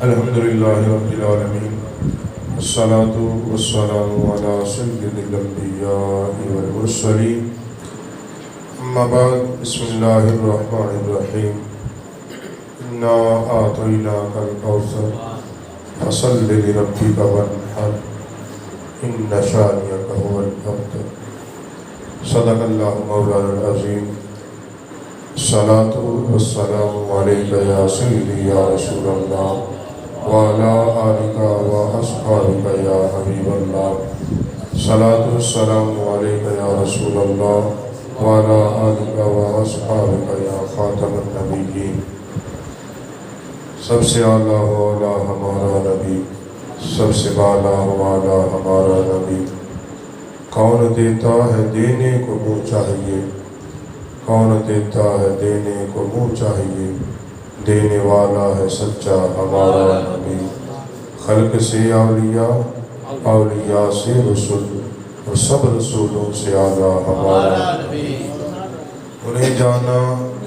الحمدللہ رب العالمین والصلاة والسلام علی سید الانبیاء والمرسلین اما بعد بسم اللہ الرحمن الرحیم انا اعطیناک الکوثر فصل لربک وانحر ان شانئک هو الابتر صدق اللہ مولانا العظیم الصلاة والسلام علیک یا سیدی یا رسول اللہ وعلا آلک واصحابک یا حبیب اللہ الصلاة والسلام علیک یا رسول اللہ وعلا آلک واصحابک یا خاتم النبیین۔ سب سے اعلیٰ و اعلیٰ ہمارا نبی، سب سے بالا و اعلیٰ ہمارا نبی۔ کون دیتا ہے دینے کو منہ چاہیے، کون دیتا ہے دینے کو منہ چاہیے، دینے والا ہے سچا ہمارا نبی۔ خلق سے اولیاء، اولیاء سے رسول، اور سب رسولوں سے اعلیٰ ہمارا نبی۔ انہیں جانا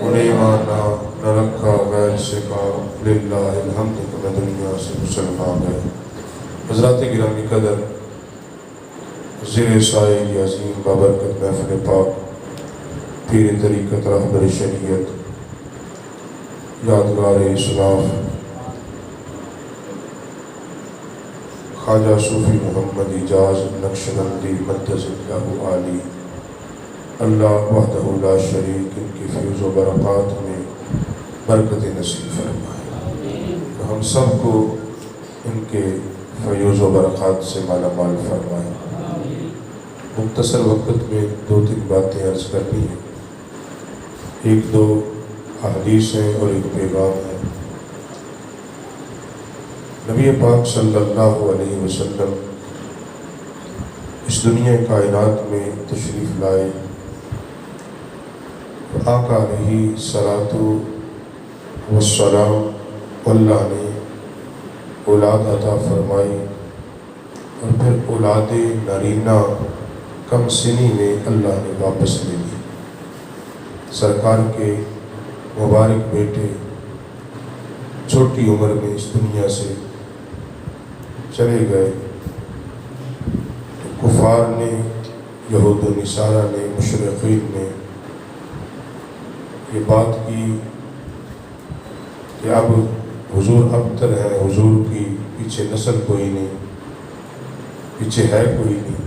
انہیں مانا، نہ رکھا غیر سے کام، للہ الحمد کہ میں دنیا سے مسلمان ہے۔ حضرات گرامی قدر، زیر سائے عظیم بابرکت محفل پاک، پیر طریقت رہبر شریعت، یادگار اسلاف خواجہ صوفی محمد اجاز نقشبندی مدث اللہ عالی، اللہ وحدہ لا شریک ان کی فیض و برکات میں برکت نصیب فرمائے، ہم سب کو ان کے فیض و برکات سے مالا مال فرمائے۔ مختصر وقت میں دو تین باتیں عرض کرنی ہیں، ایک دو حدیث ہیں اور ایک پیغام ہے۔ نبی پاک صلی اللہ علیہ وسلم اس دنیا کائنات میں تشریف لائے، آقا علیہ الصلاۃ والسلام اللہ نے اولاد عطا فرمائی، اور پھر اولاد نرینہ کم سنی میں اللہ نے واپس لے لی۔ سرکار کے مبارک بیٹے چھوٹی عمر میں اس دنیا سے چلے گئے، تو کفار نے، یہود و نصارہ نے، مشرقین نے یہ بات کی کہ اب حضور ابتر ہے، حضور کی پیچھے نسل کوئی نہیں، پیچھے ہے کوئی نہیں۔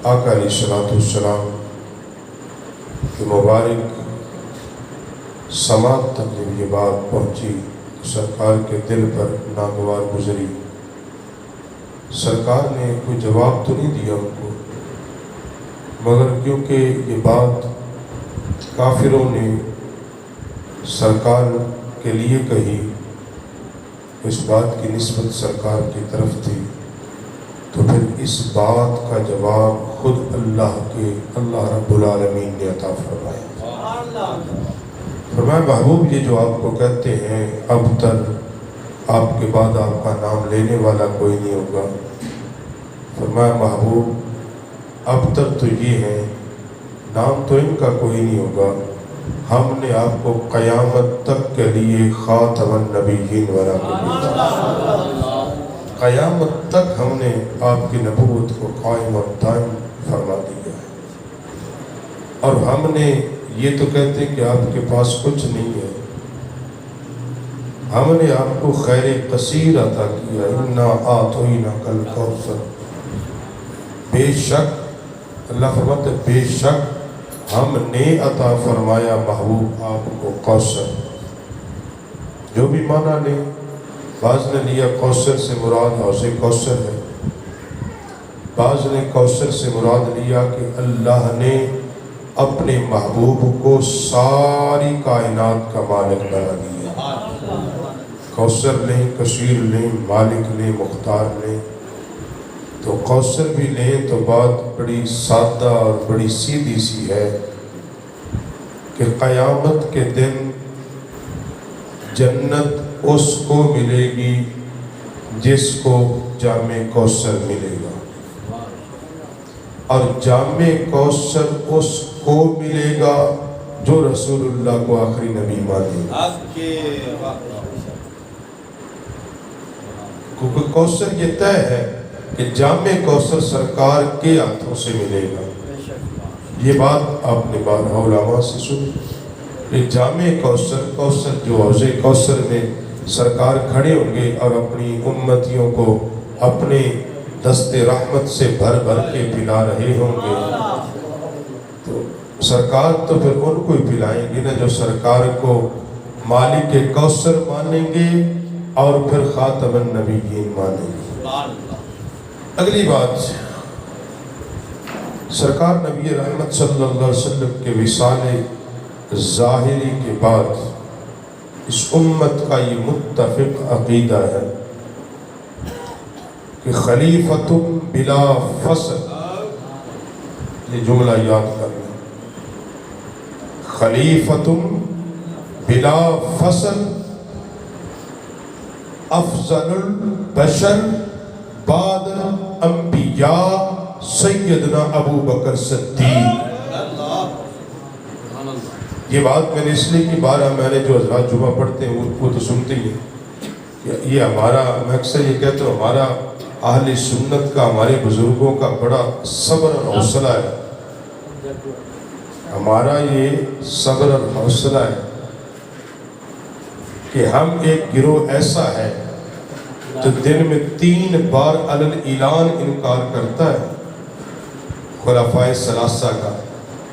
آقا علیہ السلام کہ مبارک سماعت تک جب یہ بات پہنچی تو سرکار کے دل پر ناگوار گزری۔ سرکار نے کوئی جواب تو نہیں دیا ان کو، مگر کیونکہ یہ بات کافروں نے سرکار کے لیے کہی، اس بات کی نسبت سرکار کی طرف تھی، تو پھر اس بات کا جواب خود اللہ رب العالمین نے عطا فرمایا۔ فرمایا محبوب یہ جو آپ کو کہتے ہیں ابتر، آپ کے بعد آپ کا نام لینے والا کوئی نہیں ہوگا، فرمایا محبوب ابتر تو یہ ہے، نام تو ان کا کوئی نہیں ہوگا، ہم نے آپ کو قیامت تک کے لیے خاتم النبیین والا کو بھیجا، قیامت تک ہم نے آپ کی نبوت کو قائم اور دائم فرما دیا ہے۔ اور ہم نے یہ تو کہتے کہ آپ کے پاس کچھ نہیں ہے، ہم نے آپ کو خیر کثیر عطا کیا، انا اعطیناک الکوثر، بے شک اللہ فرماتے بے شک ہم نے عطا فرمایا محبوب آپ کو کوثر۔ جو بھی معنی لے، بعض نے لیا کوثر سے مراد حوض کوثر ہے، بعض نے کوثر سے مراد لیا کہ اللہ نے اپنے محبوب کو ساری کائنات کا مالک بنا دیا۔ کوثر لیں، کثیر لیں، مالک لیں، مختار لیں، تو کوثر بھی لیں تو بات بڑی سادہ اور بڑی سیدھی سی ہے کہ قیامت کے دن جنت اس کو ملے گی جس کو جام کوثر ملے گا، اور جام کوثر اس کو ملے گا جو رسول اللہ کو آخری نبی مانے گا۔ کیونکہ کوثر یہ طے ہے کہ جام کوثر سرکار کے ہاتھوں سے ملے گا. یہ بات آپ نے بارہا علماء سے سنی کہ جام کوثر جو حوض کوثر میں سرکار کھڑے ہوں گے اور اپنی امتیوں کو اپنے دست رحمت سے بھر بھر کے پلا رہے ہوں گے، تو سرکار تو پھر ان کو ہی پلائیں گے نا جو سرکار کو مالک کوثر مانیں گے اور پھر خاتم النبیین مانیں گے. اگلی بات، سرکار نبی رحمت صلی اللہ علیہ وسلم کے وصال ظاہری کے بعد اس امت کا یہ متفق عقیدہ ہے کہ خلیفۃ بلا فصل، یہ جملہ یاد کرنا، خلیفۃ بلا فصل افضل البشر بعد الانبیاء سیدنا ابو بکر صدیق. یہ بات میں نے اس لیے کہ بارہ میں نے جو حضرات جمعہ پڑھتے ہیں وہ تو سنتے ہی ہیں. یہ ہمارا، میں اکثر یہ کہتا ہوں، ہمارا اہل سنت کا، ہمارے بزرگوں کا بڑا صبر اور حوصلہ ہے. ہمارا یہ صبر اور حوصلہ ہے کہ ہم ایک گروہ ایسا ہے جو دن میں 3 بار علن اعلان انکار کرتا ہے خلفائے ثلاثہ کا.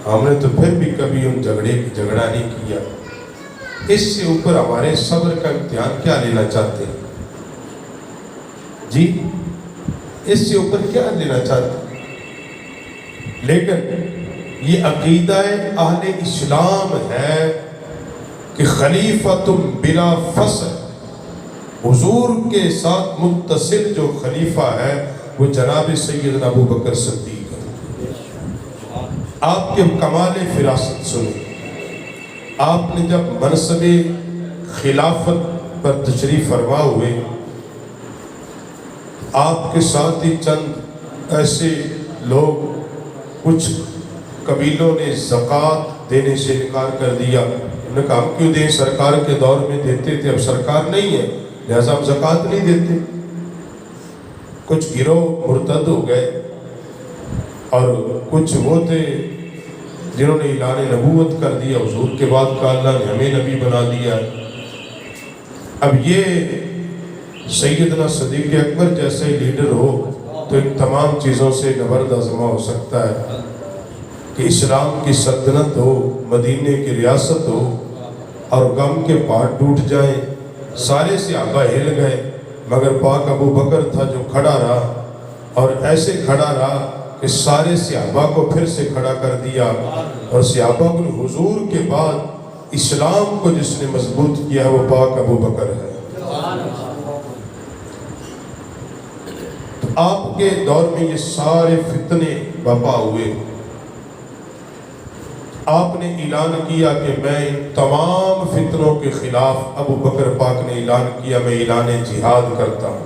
ہم نے تو پھر بھی کبھی ان جھگڑا نہیں کیا. اس سے اوپر ہمارے صبر کا امتحان کیا لینا چاہتے ہیں جی؟ اس سے اوپر کیا لینا چاہتے ہیں؟ لیکن یہ عقیدہ اہل اسلام ہے کہ خلیفۃ بلا فصل، حضور کے ساتھ متصل جو خلیفہ ہے وہ جناب سیدنا ابو بکر صدیق ہے. آپ کے کمال فراست سنیں. آپ نے جب منصب خلافت پر تشریف فرما ہوئے، آپ کے ساتھ ہی چند ایسے لوگ، کچھ قبیلوں نے زکوٰۃ دینے سے انکار کر دیا. انہوں نے کہا ہم کیوں دیں، سرکار کے دور میں دیتے تھے، اب سرکار نہیں ہے لہذا ہم زکوٰۃ نہیں دیتے. کچھ گروہ مرتد ہو گئے اور کچھ وہ تھے جنہوں نے اعلان نبوت کر دیا، حضور کے بعد کا اللہ نے ہمیں نبی بنا دیا. اب یہ سیدنا صدیق اکبر جیسے لیڈر ہو تو ان تمام چیزوں سے نبردازمہ ہو سکتا ہے کہ اسلام کی سلطنت ہو، مدینے کی ریاست ہو اور غم کے پہاڑ ٹوٹ جائیں. سارے صحابہ ہل گئے مگر پاک ابو بکر تھا جو کھڑا رہا، اور ایسے کھڑا رہا کہ سارے صحابہ کو پھر سے کھڑا کر دیا. اور صحابہ کو حضور کے بعد اسلام کو جس نے مضبوط کیا ہے وہ پاک ابو بکر ہے. تو آپ کے دور میں یہ سارے فتنے برپا ہوئے. آپ نے اعلان کیا کہ میں ان تمام فتنوں کے خلاف، ابو بکر پاک نے اعلان کیا میں اعلان جہاد کرتا ہوں.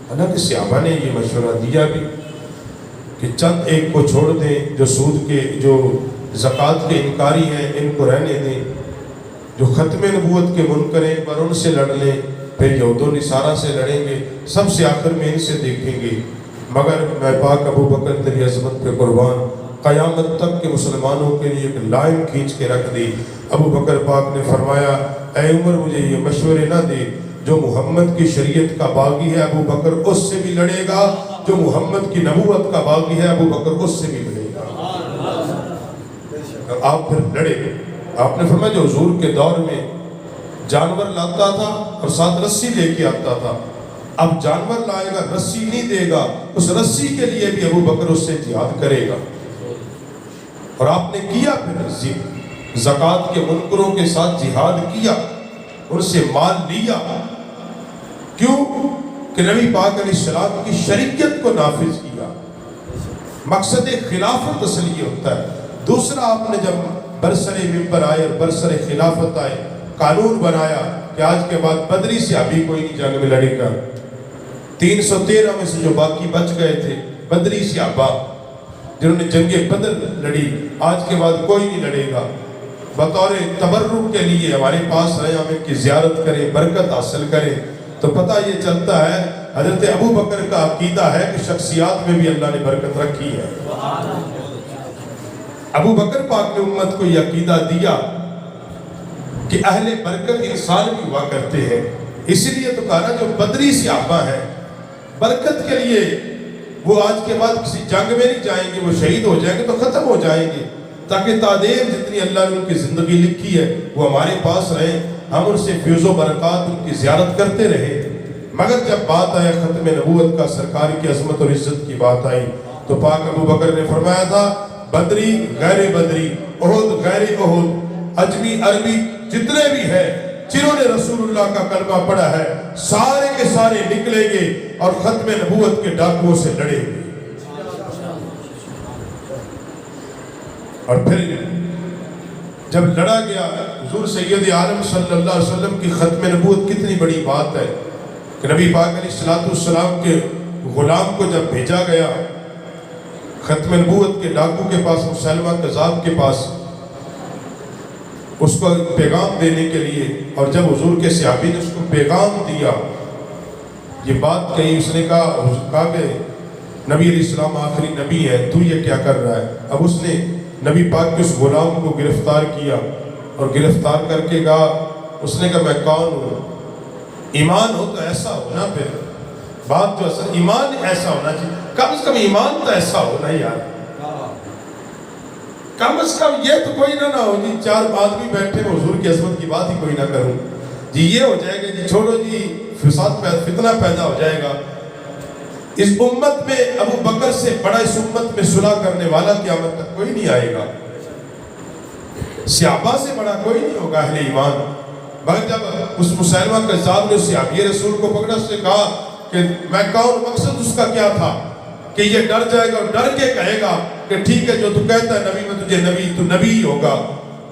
حالانکہ صحابہ نے یہ مشورہ دیا بھی کہ چند ایک کو چھوڑ دیں، جو سود کے، جو زکوٰۃ کے انکاری ہیں ان کو رہنے دیں، جو ختم نبوت کے منکر ہیں پر ان سے لڑ لیں، پھر یہود و نصارہ سے لڑیں گے، سب سے آخر میں ان سے دیکھیں گے. مگر میں پاک ابو بکر تیری عظمت پہ قربان، قیامت تک کے مسلمانوں کے لیے ایک لائن کھینچ کے رکھ دی. ابو بکر پاک نے فرمایا اے عمر مجھے یہ مشورے نہ دے، جو محمد کی شریعت کا باغی ہے ابو بکر اس سے بھی لڑے گا، جو محمد کی نبوت کا باغی ہے ابو بکر اس سے بھی لڑے گا. آپ پھر لڑے. آپ نے فرمایا جو حضور کے دور میں جانور لاتا تھا اور ساتھ رسی لے کے آتا تھا، اب جانور لائے گا رسی نہیں دے گا، اس رسی کے لیے بھی ابو بکر اس سے جہاد کرے گا. اور آپ نے کیا پھر زکوٰۃ کے منکروں کے ساتھ جہاد کیا، ان سے مال لیا. کیوں؟ کہ نبی پاک علیہ السلام کی شریعت کو نافذ کیا. مقصد خلافت اصل یہ ہوتا ہے. دوسرا آپ نے جب برسر ممبر آئے اور برسر خلافت آئے، قانون بنایا کہ آج کے بعد بدری صحابی کوئی نہیں جنگ میں لڑے گا. 313 میں سے جو باقی بچ گئے تھے بدری صحابہ جنہوں نے جنگ بدر لڑی، آج کے بعد کوئی نہیں لڑے گا. بطور تبرک کے لیے ہمارے پاس رہے، ہم ان کی زیارت کریں، برکت حاصل کریں. تو پتہ یہ چلتا ہے حضرت ابو بکر کا عقیدہ ہے کہ شخصیات میں بھی اللہ نے برکت رکھی ہے. ابو بکر پاک نے امت کو یہ عقیدہ دیا کہ اہل برکت انسان بھی ہوا کرتے ہیں. اسی لیے تو کہا جو بدری صحابہ ہیں برکت کے لیے وہ آج کے بعد کسی جنگ میں نہیں جائیں گے، وہ شہید ہو جائیں گے تو ختم ہو جائیں گے، تاکہ تعدیر جتنی اللہ نے ان کی زندگی لکھی ہے وہ ہمارے پاس رہے، ہم ان سے فیض و برکات ان کی زیارت کرتے رہے. مگر جب بات آیا ختم نبوت کا، سرکار کی عظمت اور عزت کی بات آئی، تو پاک ابو بکر نے فرمایا تھا بدری غیر بدری، احد غیر احد، اجمی عربی جتنے بھی ہیں جنہوں نے رسول اللہ کا کلمہ پڑھا ہے سارے کے سارے نکلیں گے اور ختم نبوت کے ڈاکوؤں سے لڑیں گے. اور پھر جب لڑا گیا حضور سید عالم صلی اللہ علیہ وسلم کی ختم نبوت کتنی بڑی بات ہے کہ نبی پاک علیہ السلام کے غلام کو جب بھیجا گیا ختم نبوت کے ڈاکو کے پاس، مسلمہ کذاب کے پاس، اس کو پیغام دینے کے لیے، اور جب حضور کے صحابی نے اس کو پیغام دیا، یہ بات کہی، اس نے کہا کہ نبی علیہ السلام آخری نبی ہے، تو یہ کیا کر رہا ہے؟ اب اس نے نبی پاک کے اس غلام کو گرفتار کیا اور گرفتار کر کے کہا، اس نے کہا میں کون ہوں؟ ایمان ہو تو ایسا ہونا، پھر بات جو اصل ایمان ایسا ہونا چاہیے، کم از کم ایمان تو ایسا ہونا یار، کم از کم یہ تو کوئی نہ ہو جی چار آدمی بیٹھے میں حضور کی عظمت کی بات ہی کوئی نہ کروں جی، یہ ہو جائے گا جی چھوڑو جی فساد فتنہ پیدا ہو جائے گا. اس امت میں ابو بکر سے بڑا اس امت میں صلح کرنے والا قیامت تک کوئی نہیں آئے گا، صحابہ سے بڑا کوئی نہیں ہوگا اہل ایمان. مگر جب اس مسلمہ کذاب نے صحابی رسول کو پکڑا، اس نے کہا کہ میں کون، مقصد اس کا کیا تھا کہ یہ ڈر جائے گا اور ڈر کے کہے گا کہ ٹھیک ہے جو تو کہتا ہے نبی میں تجھے نبی، تو نبی ہی ہوگا.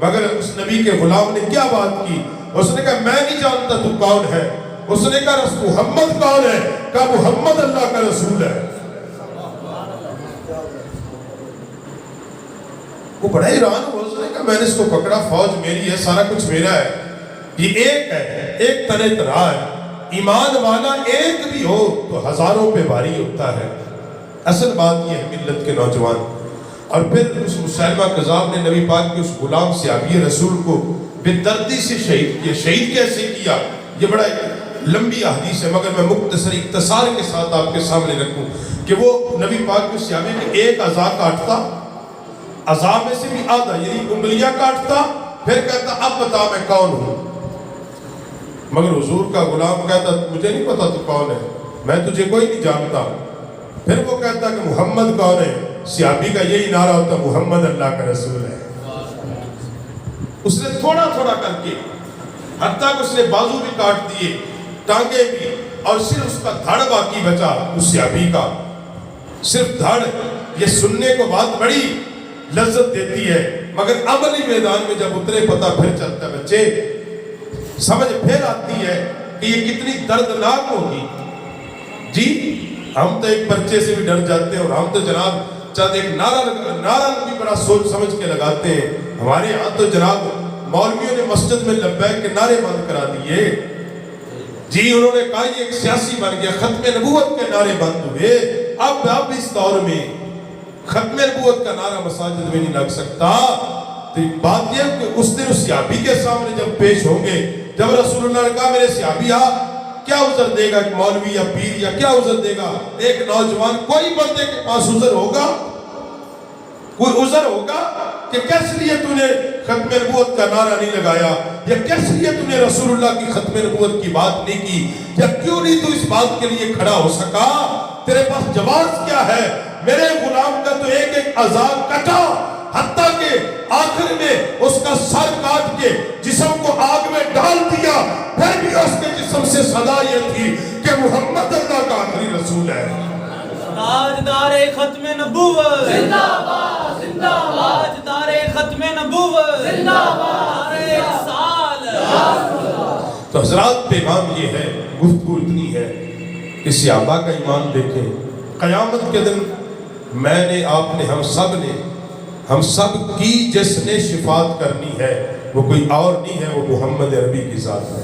مگر اس نبی کے غلام نے کیا بات کی؟ اس نے کہا میں نہیں جانتا تو کون ہے. اس نے کہا محمد کون ہے؟ کہا محمد اللہ کا رسول ہے. وہ بڑا حیران ہوا، اس نے کہا میں نے اس کو پکڑا، فوج میری ہے، سارا کچھ میرا ہے، یہ ایک ہے، ایک تنہ تنہا ہے. ایمان والا ایک بھی ہو تو ہزاروں پہ بھاری ہوتا ہے. اصل بات یہ ہے ملت کے نوجوان. اور پھر اس مسلمہ کذاب نے نبی پاک کے اس غلام صحابی رسول کو بے دردی سے شہید کیا. شہید کیسے کیا؟ یہ بڑا لمبی حدیث ہے، مگر میں مختصر اختصار کے ساتھ آپ کے سامنے رکھوں کہ وہ نبی پاک کے صحابی کے ایک اعضاء کاٹتا، اعضاء میں سے بھی آدھا یعنی انگلیاں کاٹتا، پھر کہتا اب بتا میں کون ہوں. مگر حضور کا غلام کہتا مجھے نہیں پتا تو کون ہے، میں تجھے کوئی نہیں جانتا. پھر وہ کہتا کہ محمد کون ہے؟ صحابی کا یہی نعرہ ہوتا محمد اللہ کا رسول ہے. اس نے تھوڑا تھوڑا کر کے حتیٰ کہ اس نے بازو بھی کاٹ دیے، ٹانگیں بھی، اور صرف اس کا دھڑ باقی بچا اس صحابی کا، صرف دھڑ. یہ سننے کو بات بڑی لذت دیتی ہے، مگر عملی میدان میں جب اترے پتہ پھر چلتا ہے، بچے سمجھ پھر آتی ہے کہ یہ کتنی دردناک ہوگی. جی ہم تو ایک پرچے سے بھی ڈر جاتے ہیں، اور ہم تو جناب چند ایک نعرہ بھی بڑا سوچ سمجھ کے لگاتے ہیں. ہمارے ہاں تو جناب مولویوں نے مسجد میں لبیک کے نعرے بند کرا دیے جی، انہوں نے کہا یہ ایک سیاسی بن گیا، ختم نبوت کے نعرے بند ہوئے. اب اس دور میں ختم نبوت کا نعرہ مساجد میں نہیں لگ سکتا. تو بات یہ کہ اس دن اس صحابی کے سامنے جب پیش ہوں گے، جب رسول اللہ نے کہا میرے صحابی کیا عذر دے گا ایک مولوی یا پیر، یا کیا عذر دے گا ایک نوجوان؟ کوئی بندے کے پاس عذر ہوگا؟ کوئی عذر ہوگا کہ کس لیے تو نے ختم نبوت کا نعرہ نہیں لگایا، یا کس لیے تو نے رسول اللہ کی ختم نبوت کی بات نہیں کی، یا کیوں نہیں تو اس بات کے لیے کھڑا ہو سکا؟ تیرے پاس جواز کیا ہے؟ میرے غلام کا تو ایک ایک اعضاء کٹا، حتیٰ کہ آخر میں اس کا سر کاٹ کے جسم کو آگ میں ڈال دیا، پھر بھی اس کے جسم سے صدا یہ تھی کہ محمد اللہ کا آخری رسول ہے. تاجدار ختم نبوت زندہ باد، زندہ باد. تاجدار ختم نبوت زندہ باد. تو حضرات پیغام یہ ہے، گفتگو اتنی ہے کہ صحابہ کا ایمان دیکھیں. قیامت کے دن میں نے، آپ نے، ہم سب کی جس نے شفاعت کرنی ہے وہ کوئی اور نہیں ہے، وہ محمد عربی کی ذات ہے.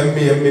MA